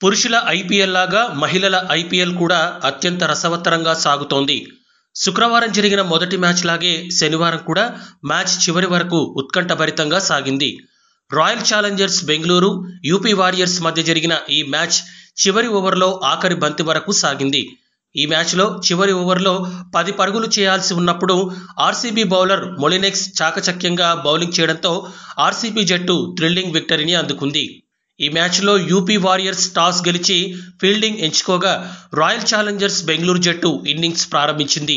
పురుషుల ఐపీఎల్ లాగా మహిళల ఐపీఎల్ కూడా అత్యంత రసవత్తరంగా సాగుతోంది. శుక్రవారం జరిగిన మొదటి మ్యాచ్ లాగే శనివారం కూడా మ్యాచ్ చివరి వరకు ఉత్కంఠభరితంగా సాగింది. Royal Challengers Bengaluru, UP warriors మధ్య జరిగిన ఈ మ్యాచ్ చివరి ఓవర్లో ఆఖరి బంతి వరకు సాగింది. ఈ మ్యాచ్లో చివరి ఓవర్లో 10 పరుగులు చేయాల్సి ఉన్నప్పుడు ఆర్సీబీ బౌలర్ మొలినెక్స్ చాకచక్యంగా బౌలింగ్ చేయడంతో ఆర్సీబీ జట్టు థ్రిల్లింగ్ విక్టరీని అందుకుంది. ఈ మ్యాచ్లో యూపీ వారియర్స్ టాస్ గెలిచి ఫీల్డింగ్ ఎంచుకోగా రాయల్ ఛాలెంజర్స్ బెంగళూరు జట్టు ఇన్నింగ్స్ ప్రారంభించింది.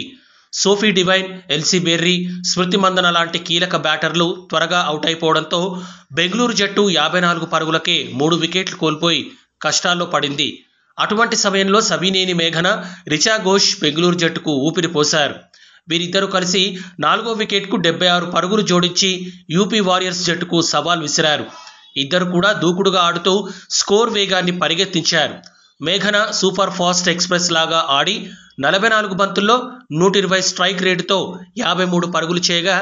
సోఫీ డివైన్, ఎల్సీ బెర్రీ, స్మృతి మందన లాంటి కీలక బ్యాటర్లు త్వరగా అవుట్ అయిపోవడంతో బెంగళూరు జట్టు 54 పరుగులకే 3 వికెట్లు కోల్పోయి కష్టాల్లో పడింది. అటువంటి సమయంలో సబినేని మేఘన, రిచా ఘోష్ బెంగళూరు జట్టుకు ఊపిరి పోశారు. వీరిద్దరూ కలిసి 4వ వికెట్కు 76 పరుగులు జోడించి యూపీ వారియర్స్ జట్టుకు సవాల్ విసిరారు. ఇద్దరు కూడా దూకుడుగా ఆడుతూ స్కోర్ వేగాన్ని పరిగెత్తించారు. మేఘన సూపర్ ఫాస్ట్ ఎక్స్ప్రెస్ లాగా ఆడి 44 బంతుల్లో 120 స్ట్రైక్ రేటుతో 53 పరుగులు చేయగా,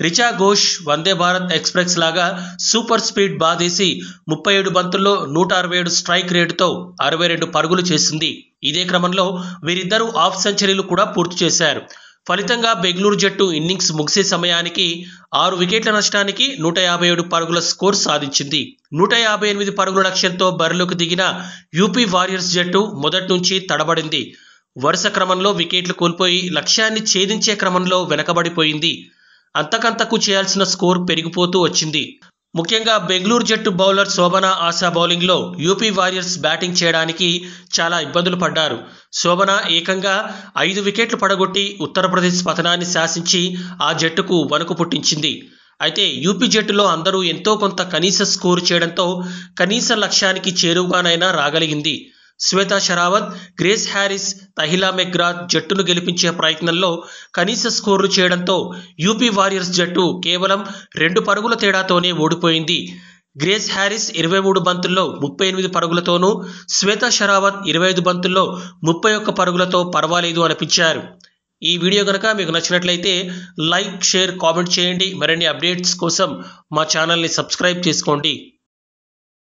రిచా ఘోష్ వందే భారత్ ఎక్స్ప్రెస్ లాగా సూపర్ స్పీడ్ బాదేసి 37 బంతుల్లో 167 స్ట్రైక్ రేటుతో 62 పరుగులు చేసింది. ఇదే క్రమంలో వీరిద్దరూ హాఫ్ సెంచరీలు కూడా పూర్తి చేశారు. ఫలితంగా బెంగళూరు జట్టు ఇన్నింగ్స్ ముగిసే సమయానికి 6 వికెట్ల నష్టానికి 157 పరుగుల స్కోర్ సాధించింది. 158 పరుగుల లక్ష్యంతో బరిలోకి దిగిన యూపీ వారియర్స్ జట్టు మొదటి నుంచి తడబడింది. వరుస క్రమంలో వికెట్లు కోల్పోయి లక్ష్యాన్ని ఛేదించే క్రమంలో వెనకబడిపోయింది. అంతకంతకు చేయాల్సిన స్కోర్ పెరిగిపోతూ వచ్చింది. ముఖ్యంగా బెంగళూరు జట్టు బౌలర్ శోభన ఆశా బౌలింగ్లో యూపీ వారియర్స్ బ్యాటింగ్ చేయడానికి చాలా ఇబ్బందులు పడ్డారు. శోభన ఏకంగా 5 వికెట్లు పడగొట్టి ఉత్తరప్రదేశ్ పతనాన్ని శాసించి ఆ జట్టుకు వణుకు పుట్టించింది. అయితే యూపీ జట్టులో అందరూ ఎంతో కొంత కనీస స్కోరు చేయడంతో కనీస లక్ష్యానికి చేరువుగానైనా రాగలిగింది. Shweta Sehrawat, Grace Harris, Tahlia McGrath జట్టును గెలిపించే ప్రయత్నంలో కనీస స్కోర్లు చేయడంతో యూపీ వారియర్స్ జట్టు కేవలం 2 పరుగుల తేడాతోనే ఓడిపోయింది. గ్రేస్ హ్యారిస్ 23 బంతుల్లో 38 పరుగులతోనూ, శ్వేతా షరావత్ 25 బంతుల్లో 31 పరుగులతో పర్వాలేదు అనిపించారు. ఈ వీడియో కనుక మీకు నచ్చినట్లయితే లైక్, షేర్, కామెంట్ చేయండి. మరిన్ని అప్డేట్స్ కోసం మా ఛానల్ని సబ్స్క్రైబ్ చేసుకోండి.